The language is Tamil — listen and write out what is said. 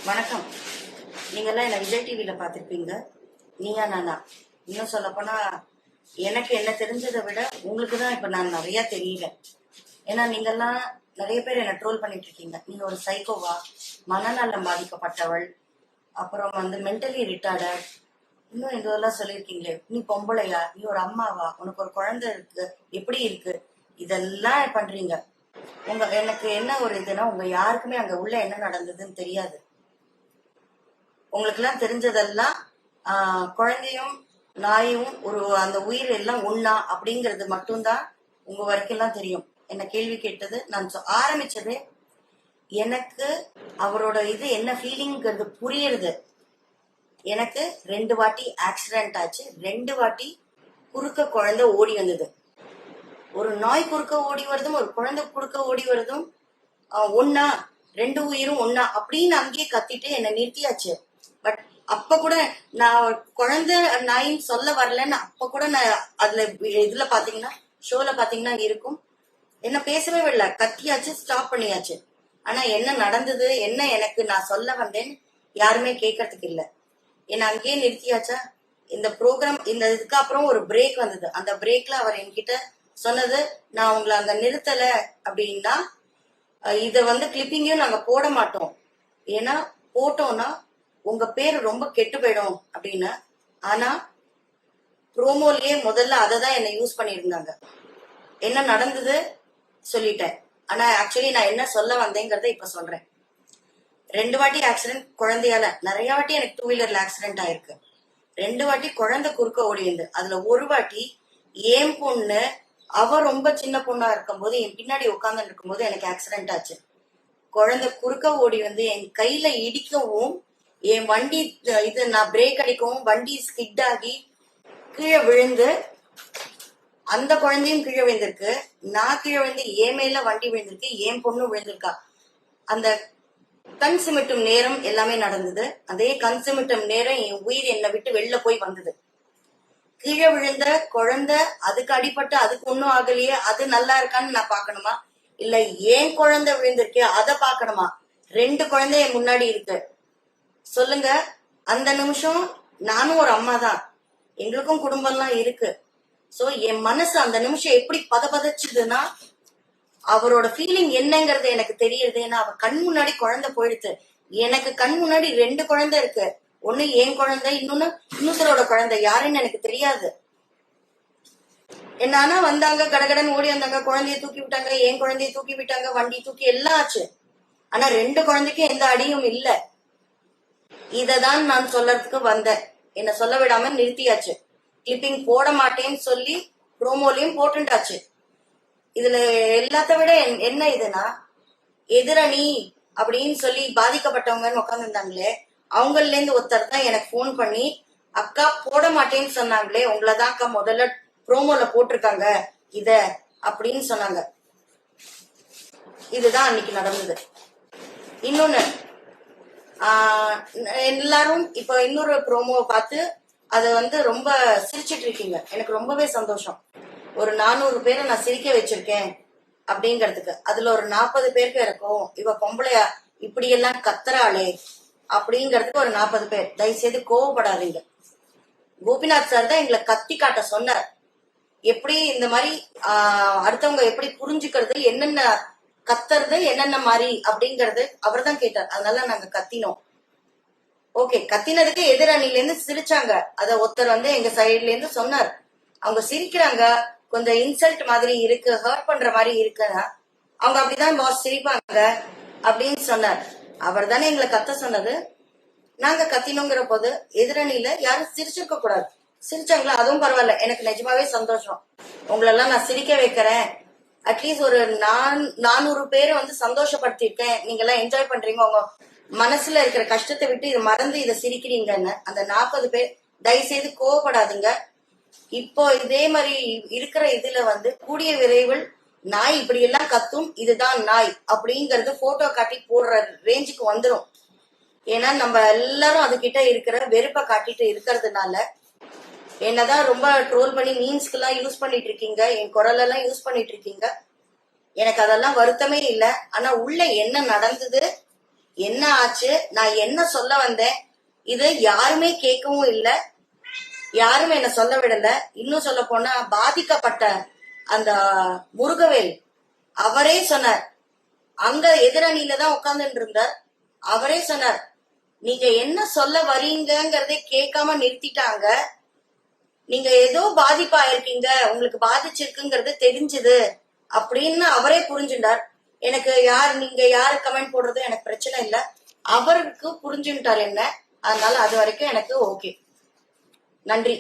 வணக்கம். நீங்கெல்லாம் என்ன விஜய் டிவியில பார்த்துருப்பீங்க. நீயா நானா? இன்னும் சொல்லப்போனா எனக்கு என்ன தெரிஞ்சதை விட உங்களுக்கு தான் இப்ப நான் நிறைய தெரியல. ஏன்னா நீங்கெல்லாம் நிறைய பேர் என்ன ட்ரோல் பண்ணிட்டு இருக்கீங்க. நீ ஒரு சைக்கோவா, மனநலம் பாதிக்கப்பட்டவள், அப்புறம் மென்டலி ரிட்டார்டட், இன்னும் இதெல்லாம் சொல்லியிருக்கீங்களே, நீ பொம்பளையா, நீ ஒரு அம்மாவா, உனக்கு ஒரு குழந்தை இருக்கு, எப்படி இருக்கு, இதெல்லாம் பண்றீங்க. எனக்கு என்ன ஒரு இதுன்னா, உங்க யாருக்குமே அங்க உள்ள என்ன நடந்ததுன்னு தெரியாது. உங்களுக்கு எல்லாம் தெரிஞ்சதெல்லாம் குழந்தையும் நாயும் ஒரு அந்த உயிர் எல்லாம் ஒண்ணா அப்படிங்கிறது மட்டும்தான் உங்க வரைக்கும் எல்லாம் தெரியும். என்ன கேள்வி கேட்டது நான் ஆரம்பிச்சதே எனக்கு அவரோட இது என்ன ஃபீலிங்கிறது புரியுறது. எனக்கு 2 வாட்டி ஆக்சிடென்ட் ஆச்சு. 2 வாட்டி குறுக்க குழந்தை ஓடி வந்தது. ஒரு நாய் குறுக்க ஓடி வருதும் ஒரு குழந்தை குறுக்க ஓடி வருதும் ஒன்னா, 2 உயிரும் ஒன்னா அப்படின்னு அங்கேயே கத்திட்டு என்ன நிறுத்தியாச்சு. பட் அப்ப கூட நான் குழந்தை நாயின்னு சொல்ல வரலன்னு அப்ப கூட நான் அதுல இதுல பாத்தீங்கன்னா ஷோல பாத்தீங்கன்னா இருக்கும். என்ன பேசவே இல்லை, கத்தியாச்சு, ஸ்டாப் பண்ணியாச்சு. ஆனா என்ன நடந்தது, என்ன எனக்கு நான் சொல்ல வந்தேன்னு யாருமே கேட்கறதுக்கு இல்லை. என்ன அங்கேயே நிறுத்தியாச்சா. இந்த ப்ரோக்ராம் இந்த இதுக்கு அப்புறம் ஒரு பிரேக் வந்தது. அந்த பிரேக்ல அவர் என்கிட்ட சொன்னது, நான் உங்களை அங்க நிறுத்தல அப்படின்னா இத கிளிப்பிங்கும் நாங்க போட மாட்டோம், ஏன்னா போட்டோம்னா உங்க பேரு ரொம்ப கெட்டு போயிடும் அப்படின்னு. ஆனா ப்ரோமோலயே முதல்ல அததான் என்ன யூஸ் பண்ணிருந்தாங்க. என்ன நடந்தது சொல்லிட்டேன். ஆனா ஆக்சுவலி நான் என்ன சொல்ல வந்தேங்கிறத இப்ப சொல்றேன். 2 வாட்டி ஆக்சிடென்ட் குழந்தையால. நிறைய வாட்டி எனக்கு 2 வீலர்ல ஆக்சிடென்ட் ஆயிருக்கு. 2 வாட்டி குழந்தை குறுக்க ஓடிந்து. அதுல ஒரு வாட்டி என் பொண்ணு, அவ ரொம்ப சின்ன பொண்ணா இருக்கும்போது என் பின்னாடி உட்கார்ந்து இருக்கும்போது எனக்கு ஆக்சிடென்ட் ஆச்சு. குழந்தை குறுக்க ஓடி என் கையில இடிக்கவும், என் வண்டி இது நான் பிரேக் அடிக்கவும் வண்டி ஸ்கிட் ஆகி கீழே விழுந்து, அந்த குழந்தையும் கீழே விழுந்திருக்கு, நான் கீழே விழுந்து என் மேல வண்டி விழுந்திருக்கு, என் பொண்ணு விழுந்திருக்கா. அந்த கண் சிமிட்டும் நேரம் எல்லாமே நடந்தது. அதே கண் சிமிட்டும் நேரம் என் உயிர் என்னை விட்டு வெளில போய் வந்தது. கீழே விழுந்த குழந்தை அதுக்கு அடிபட்டு அதுக்கு ஒன்னும் ஆகலையே, அது நல்லா இருக்கான்னு நான் பாக்கணுமா, இல்ல ஏன் குழந்தை விழுந்திருக்கே அதை பாக்கணுமா? 2 குழந்தை என் முன்னாடி இருக்கு. சொல்லுங்க. அந்த நிமிஷம் நானும் ஒரு அம்மா தான், எங்களுக்கும் குடும்பம்லாம் இருக்கு. சோ என் மனசு அந்த நிமிஷம் எப்படி பதச்சுதுன்னா, அவரோட ஃபீலிங் என்னங்கிறது எனக்கு தெரியுது. ஏன்னா அவ கண் முன்னாடி குழந்தை போயிடுச்சு. எனக்கு கண் முன்னாடி 2 குழந்தை இருக்கு. ஒண்ணு என் குழந்தை, இன்னொருத்தரோட குழந்தை, யாருன்னு எனக்கு தெரியாது. என்னானா வந்தாங்க, கடகடன் ஓடி வந்தாங்க, குழந்தைய தூக்கி விட்டாங்க, என் குழந்தைய தூக்கி விட்டாங்க, வண்டி தூக்கி எல்லாம் ஆச்சு. ஆனா 2 குழந்தைக்கும் எந்த அடியும் இல்ல. இததான் நான் சொல்றதுக்கு வந்தேன். என்ன சொல்ல விடாம நிறுத்தியாச்சு. கிளிப்பிங் போட மாட்டேன்னு சொல்லி ப்ரோமோலையும் போட்டுட்டாச்சு. இதுல எல்லாத்த விட என்ன இதுனா, எதிரணி அப்படின்னு சொல்லி பாதிக்கப்பட்டவங்கன்னு உட்கார்ந்து இருந்தாங்களே, அவங்கல இருந்து ஒருத்தர் தான் எனக்கு போன் பண்ணி, அக்கா போட மாட்டேன்னு சொன்னாங்களே, உங்களதான் அக்கா முதல்ல ப்ரோமோல போட்டிருக்காங்க இத அப்படின்னு சொன்னாங்க. இதுதான் அன்னைக்கு நடந்தது. இன்னொன்னு, எல்லாரும் இப்ப இன்னொரு ப்ரோமோவை பார்த்து அதை ரொம்ப சிரிச்சிட்டு இருக்கீங்க. எனக்கு ரொம்பவே சந்தோஷம். ஒரு 400 பேரை நான் சிரிக்க வச்சிருக்கேன் அப்படிங்கறதுக்கு. அதுல ஒரு 40 பேருக்கு இருக்கும், இவ பொம்பளையா இப்படி எல்லாம் கத்துறாளே அப்படிங்கறதுக்கு ஒரு 40 பேர். தயவுசெய்து கோவப்படாதீங்க. கோபிநாத் சார் தான் எங்களை கத்தி காட்ட சொன்னார். எப்படி இந்த மாதிரி அடுத்தவங்க எப்படி புரிஞ்சுக்கிறது, என்னென்ன கத்துறது, என்னென்ன மாதிரி அப்படிங்கறது அவர் தான் கேட்டார். அதனால நாங்க கத்தினோம். ஓகே, கத்தினதுக்கு எதிரணில இருந்து சிரிச்சாங்க. அத ஒருத்தர் எங்க சைட்ல இருந்து சொன்னார், அவங்க சிரிக்கிறாங்க, கொஞ்சம் இன்சல்ட் மாதிரி இருக்கு, ஹர்ட் பண்ற மாதிரி இருக்குன்னா அவங்க அப்படிதான் பாஸ் சிரிப்பாங்க அப்படின்னு சொன்னார். அவர் தானே எங்களை கத்த சொன்னது. நாங்க கத்தினோங்கிற போது எதிரணியில யாரும் சிரிச்சிருக்க கூடாது. சிரிச்சாங்களா, அதுவும் பரவாயில்ல. எனக்கு நிஜமாவே சந்தோஷம். உங்களெல்லாம் நான் சிரிக்க வைக்கிறேன். அட்லீஸ்ட் ஒரு 400 பேரை சந்தோஷப்படுத்திருக்கேன். நீங்க எல்லாம் என்ஜாய் பண்றீங்க, உங்க மனசுல இருக்கிற கஷ்டத்தை விட்டு இதை மறந்து இதை சிரிக்கிறீங்கன்னு. அந்த 40 பேர் தயவுசெய்து கோவப்படாதீங்க. இப்போ இதே மாதிரி இருக்கிற இதுல கூடிய விரைவில் நாய் இப்படி எல்லாம் கத்தும், இதுதான் நாய் அப்படிங்கறது போட்டோ காட்டி போடுற ரேஞ்சுக்கு வந்துடும். ஏன்னா நம்ம எல்லாரும் அது கிட்ட இருக்கிற வெறுப்பை காட்டிட்டு இருக்கிறதுனால என்னதான் ரொம்ப ட்ரோல் பண்ணி மீன்ஸ்க்கு எல்லாம் யூஸ் பண்ணிட்டு இருக்கீங்க, என் குரல் எல்லாம் யூஸ் பண்ணிட்டு இருக்கீங்க. எனக்கு அதெல்லாம் வருத்தமே இல்லை. ஆனா உள்ள என்ன நடந்தது, என்ன ஆச்சு, நான் என்ன சொல்ல வந்தேன், இது யாருமே கேட்கவும் இல்லை, யாருமே என்ன சொல்ல விடல. இன்னும் சொல்ல போனா பாதிக்கப்பட்ட அந்த முருகவேல் அவரே சொன்னார், அங்க எதிரணியில தான் உட்கார்ந்துட்டு இருந்தார். அவரே சொன்னார், நீங்க என்ன சொல்ல வரீங்கங்கிறதே கேட்காம நிறுத்திட்டாங்க, நீங்க ஏதோ பாதிப்பாயிருக்கீங்க, உங்களுக்கு பாதிச்சிருக்குங்கிறது தெரிஞ்சுது அப்படின்னு அவரே புரிஞ்சுட்டார். எனக்கு நீங்க யாரு கமெண்ட் போடுறது எனக்கு பிரச்சனை இல்லை, அவருக்கு புரிஞ்சுட்டார் என்ன. அதனால அது வரைக்கும் எனக்கு ஓகே. நன்றி.